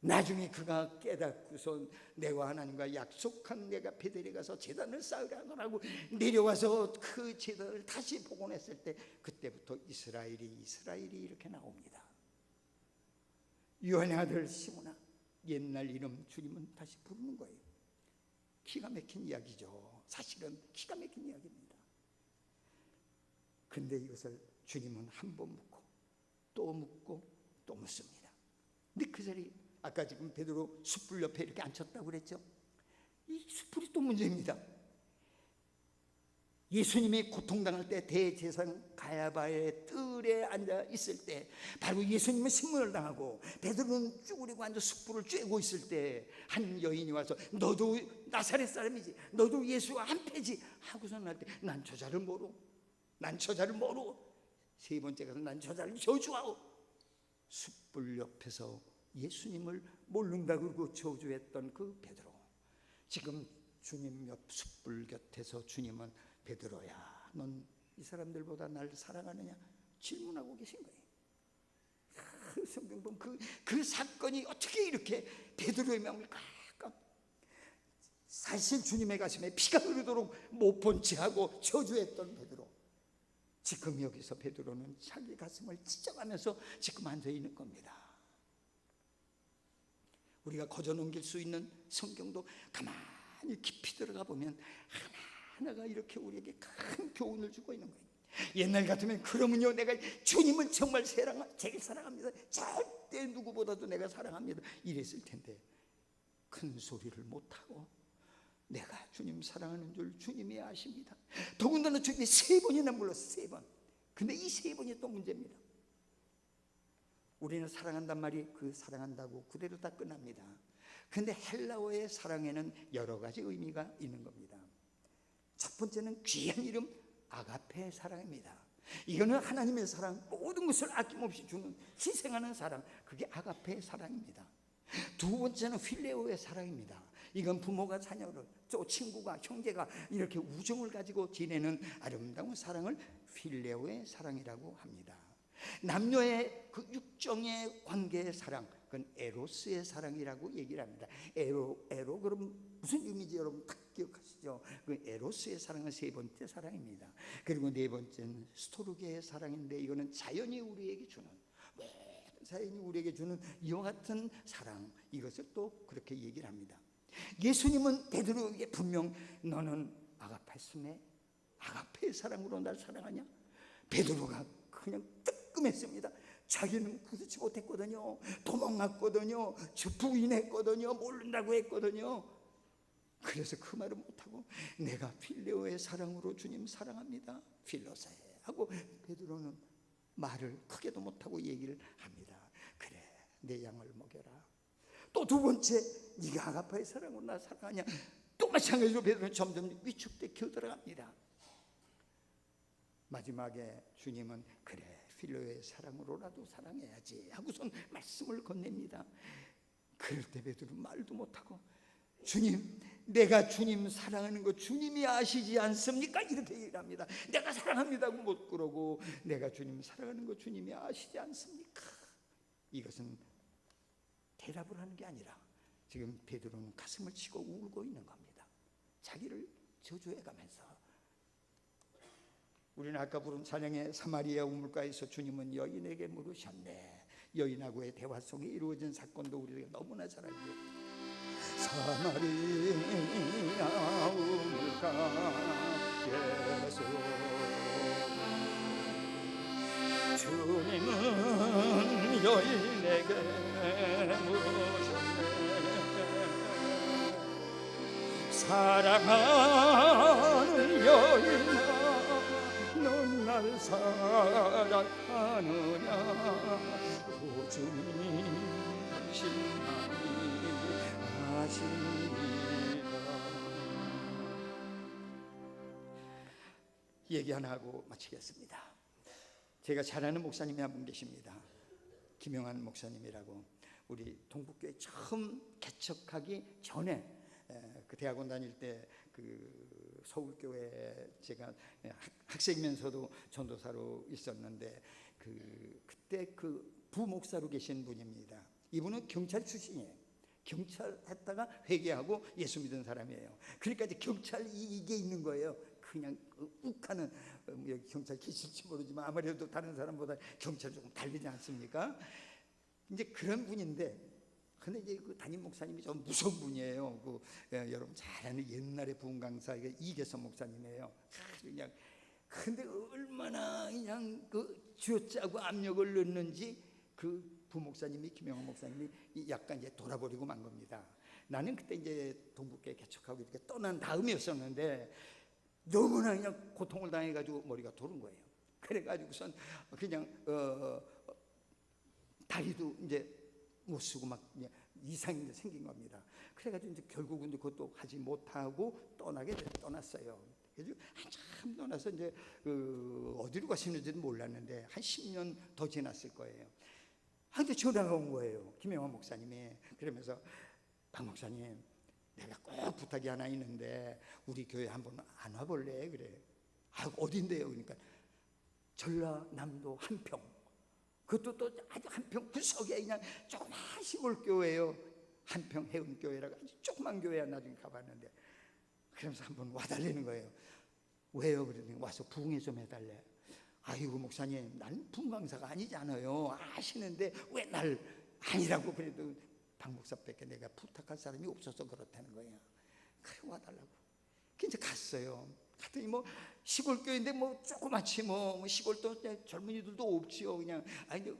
나중에 그가 깨닫고서 내가 하나님과 약속한 내가 베델에 가서 제단을 쌓으라고 내려와서 그 제단을 다시 복원했을 때 그때부터 이스라엘이 이렇게 나옵니다. 요한의 아들 시몬아 옛날 이름 주님은 다시 부르는 거예요. 기가 막힌 이야기죠. 사실은 기가 막힌 이야기입니다. 근데 이것을 주님은 한 번 묻고 또 묻고 또 묻습니다. 근데 그 자리 아까 지금 베드로 숯불 옆에 이렇게 앉혔다고 그랬죠. 이 숯불이 또 문제입니다. 예수님이 고통당할 때 대제사장 가야바의 뜰에 앉아 있을 때, 바로 예수님은 신문을 당하고 베드로는 쭈그리고 앉아 숯불을 쬐고 있을 때 한 여인이 와서 너도 나사렛 사람이지, 너도 예수와 한패지 하고서 날 때 난 저자를 모르, 난 저자를 모르. 세 번째 가서 난 저자를 저주하오. 숯불 옆에서 예수님을 모른다 그러고 저주했던 그 베드로, 지금 주님 옆 숯불 곁에서 주님은 베드로야, 넌 이 사람들보다 날 사랑하느냐 질문하고 계신 거예요. 성경 보면 그 사건이 어떻게 이렇게 베드로의 마음을 깎아, 사실 주님의 가슴에 피가 흐르도록 못 본 체하고 저주했던 베드로, 지금 여기서 베드로는 자기 가슴을 찢어가면서 지금 앉아 있는 겁니다. 우리가 거저 넘길 수 있는 성경도 가만히 깊이 들어가 보면 하나하나가 이렇게 우리에게 큰 교훈을 주고 있는 거예요. 옛날 같으면 그러면요, 내가 주님을 정말 제일 사랑합니다, 절대 누구보다도 내가 사랑합니다 이랬을 텐데, 큰 소리를 못하고 내가 주님 사랑하는 줄 주님이 아십니다. 더군다나 주님이 3번이나 불렀어요. 3번. 근데 이 3번이 또 문제입니다. 우리는 사랑한단 말이 그 사랑한다고 그대로 다 끝납니다. 근데 헬라어의 사랑에는 여러 가지 의미가 있는 겁니다. 첫 번째는 귀한 이름 아가페 사랑입니다. 이거는 하나님의 사랑, 모든 것을 아낌없이 주는 희생하는 사랑, 그게 아가페 사랑입니다. 두 번째는 필레오의 사랑입니다. 이건 부모가 자녀를, 또 친구가 형제가 이렇게 우정을 가지고 지내는 아름다운 사랑을 필레오의 사랑이라고 합니다. 남녀의 그 육정의 관계의 사랑, 그건 에로스의 사랑이라고 얘기를 합니다. 에로 그럼 무슨 의미인지 여러분 딱 기억하시죠? 그 에로스의 사랑은 3번째 사랑입니다. 그리고 4번째는 스토르게의 사랑인데, 이거는 자연이 우리에게 주는, 자연이 우리에게 주는 이와 같은 사랑, 이것을 또 그렇게 얘기를 합니다. 예수님은 베드로에게 분명 너는 아가페스네, 아가페의 사랑으로 날 사랑하냐? 베드로가 그냥 뜨끔했습니다. 자기는 부딪지 못했거든요. 도망갔거든요. 부인했거든요. 모른다고 했거든요. 그래서 그 말을 못하고 내가 필레오의 사랑으로 주님 사랑합니다, 필로세 하고 베드로는 말을 크게도 못하고 얘기를 합니다. 그래, 내 양을 먹여라. 또 두 번째, 네가 아가파의 사랑으로 나 사랑하냐? 또 마찬가지로 베드로는 점점 위축돼 겨들어갑니다. 마지막에 주님은 그래, 필로의 사랑으로라도 사랑해야지 하고선 말씀을 건넵니다. 그럴 때 베드로는 말도 못하고 주님, 내가 주님 사랑하는 거 주님이 아시지 않습니까? 이렇게 얘기를 합니다. 내가 사랑합니다고 못 그러고 내가 주님 사랑하는 거 주님이 아시지 않습니까? 이것은 대답을 하는 게 아니라 지금 베드로는 가슴을 치고 울고 있는 겁니다. 자기를 저주해가면서. 우리는 아까 부른 찬양의 사마리아 우물가에서 주님은 여인에게 물으셨네. 여인하고의 대화 속에 이루어진 사건도 우리가 너무나 잘 알고 있습니다. 사마리아 우물가에서 주님은 여인에게 물으셨네. 사랑하는 여인아, 넌 날 사랑하느냐? 오 주님 신나니 아십니다. 얘기 하나 하고 마치겠습니다. 제가 잘 아는 목사님이 한 분 계십니다. 김영환 목사님이라고. 우리 동북교회 처음 개척하기 전에 그 대학원 다닐 때 그 서울교회 제가 학생이면서도 전도사로 있었는데 그때 그 부목사로 계신 분입니다. 이분은 경찰 출신이에요. 경찰 했다가 회개하고 예수 믿은 사람이에요. 그러니까 이제 경찰 이게 있는 거예요. 그냥 욱하는, 여기 경찰 계실지 모르지만 아무래도 다른 사람보다 경찰 조금 다르지 않습니까? 이제 그런 분인데, 근데 이제 그 담임 목사님이 좀 무서운 분이에요. 여러분 잘 아는 옛날에 부흥 강사 이계선 목사님이에요. 그냥 근데 얼마나 그냥 그 쥐어짜고 압력을 넣는지 그 부목사님이, 김영환 목사님이 약간 이제 돌아버리고 만 겁니다. 나는 그때 이제 동북교회 개척하고 이렇게 떠난 다음이었었는데 너무나 그냥 고통을 당해가지고 머리가 도는 거예요. 그래가지고선 그냥 다리도 이제 못 쓰고 막 이상이 생긴 겁니다. 그래가지고 이제 결국은 그것도 하지 못하고 떠났어요. 그래서 한참 떠나서 이제 어디로 가시는지는 몰랐는데 한 10년 더 지났을 거예요. 근데 전화가 온 거예요. 김영환 목사님이. 그러면서 박 목사님, 내가 꼭 부탁이 하나 있는데 우리 교회 한번 안 와볼래? 그래. 어딘데요? 그러니까 전라남도 한평. 그것도 또 아주 한평 구석에 그냥 조그만 시골 교회예요. 한평 해운교회라고 아주 조그만 교회야. 나중에 가봤는데 그러면서 한번 와달라는 거예요. 왜요? 그러더니 와서 부흥회 좀 해달래. 아이고 목사님, 나는 부흥 강사가 아니잖아요. 아시는데 왜 날 아니라고. 그래도 박 목사밖에 내가 부탁할 사람이 없어서 그렇다는 거예요. 그래 와달라고. 이제 갔어요. 갔더니 뭐 시골 교회인데 뭐 조그맣지 뭐 시골도 젊은이들도 없지요. 그냥 아니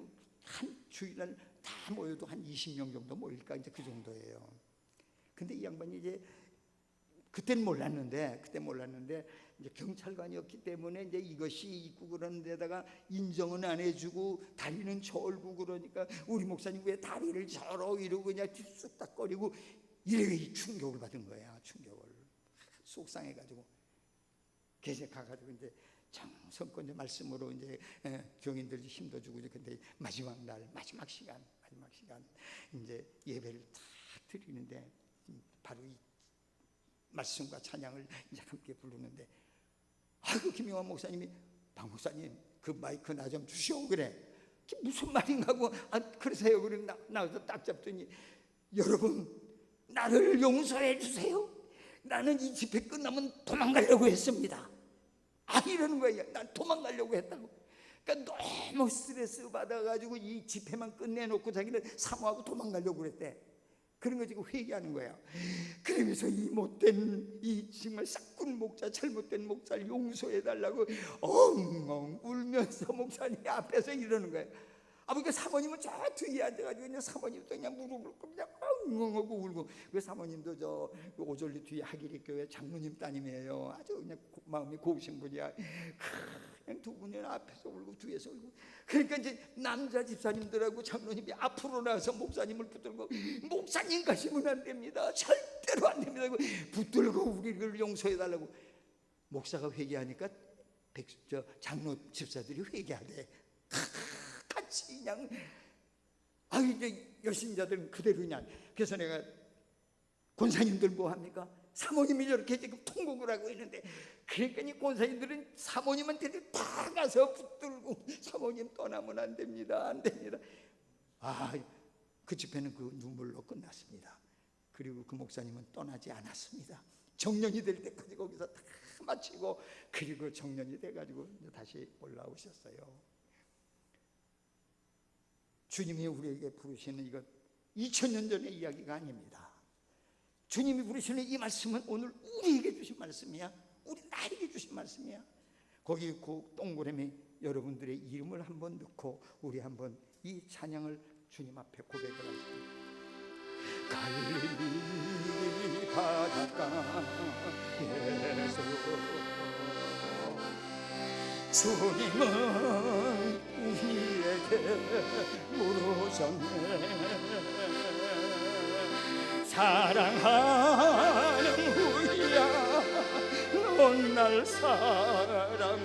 한 주일날 다 모여도 한 20명 정도 모일까 이제 그 정도예요. 근데 이 양반이 이제 그때는 몰랐는데 이제 경찰관이었기 때문에 이제 이것이 있고 그런 데다가 인정은 안 해주고 다리는 절고 그러니까 우리 목사님 왜 다리를 절어 이러고 그냥 쑥닥거리고 이래 충격을 받은 거야. 충격을 속상해가지고 계속 가가지고 이제 정성껏 이제 말씀으로 이제 교인들 힘도 주고 근데 마지막 날 마지막 시간 이제 예배를 딱 드리는데 바로 이 말씀과 찬양을 이제 함께 부르는데 아이고 김영환 목사님이 박 목사님 그 마이크 나 좀 주시오. 그래. 그게 무슨 말인가 하고 그러세요. 그래 나와서 딱 잡더니 여러분 나를 용서해 주세요. 나는 이 집회 끝나면 도망가려고 했습니다. 이러는 거예요. 난 도망가려고 했다고. 그러니까 너무 스트레스 받아가지고 이 집회만 끝내놓고 자기는 사모하고 도망가려고 그랬대. 그런 거 지금 회개하는 거야. 그러면서 이 못된 이 정말 싹군 목자, 잘못된 목자를 용서해달라고 엉엉 울면서 목사님 앞에서 이러는 거예요. 그러니까 사모님은 저 뒤에 앉아가지고 그냥 사모님도 그냥 무릎을 꿇고 그냥 엉엉하고 울고. 그 사모님도 저 오졸리 뒤에 하기리 교회 장로님 따님이에요. 아주 그냥 마음이 고우신 분이야. 그냥 두 분이 앞에서 울고 뒤에서 울고. 그러니까 이제 남자 집사님들하고 장로님이 앞으로 나와서 목사님을 붙들고 목사님 가시면 안 됩니다. 절대로 안 됩니다. 붙들고 우리를 용서해달라고. 목사가 회개하니까 장로 집사들이 회개하대. 같이 그냥 이제 여신자들은 그대로 그냥. 그래서 내가 권사님들 뭐 합니까? 사모님이 저렇게 지금 통곡을 하고 있는데 그러니까 이 권사님들은 사모님한테 다 가서 붙들고 사모님 떠나면 안 됩니다. 안 됩니다. 그 집회는 그 눈물로 끝났습니다. 그리고 그 목사님은 떠나지 않았습니다. 정년이 될 때까지 거기서 다 마치고 그리고 정년이 돼가지고 다시 올라오셨어요. 주님이 우리에게 부르시는 이것 2000년 전의 이야기가 아닙니다. 주님이 부르시는 이 말씀은 오늘 우리에게 주신 말씀이야. 우리 나에게 주신 말씀이야. 거기 그 동그라미 여러분들의 이름을 한번 넣고 우리 한번 이 찬양을 주님 앞에 고백을 하십니다. 갈릴리 바닷가에서 주님은 우리에게 물으셨네. 사랑하는 우리야 넌 날 사랑하느냐.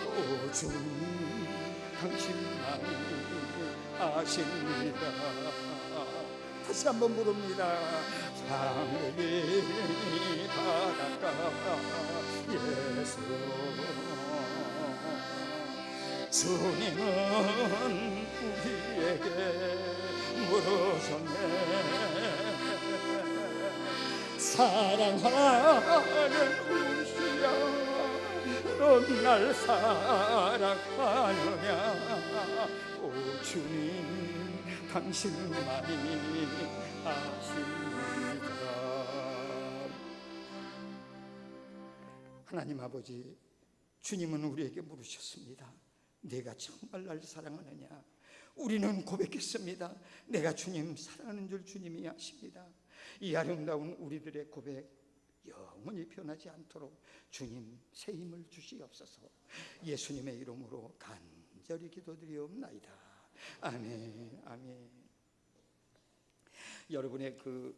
오 주님 당신만이 아십니다. 다시 한번 부릅니다. 갈릴리 바닷가에서 주님은 우리에게 물으셨네. 사랑하는 우리야 넌 날 사랑하느냐. 오 주님 당신만이 아십니다. 하나님 아버지, 주님은 우리에게 물으셨습니다. 내가 정말 날 사랑하느냐. 우리는 고백했습니다. 내가 주님 사랑하는 줄 주님이 아십니다. 이 아름다운 우리들의 고백 영원히 변하지 않도록 주님 새 힘을 주시옵소서. 예수님의 이름으로 간절히 기도드리옵나이다. 아멘. 아멘. 여러분의 그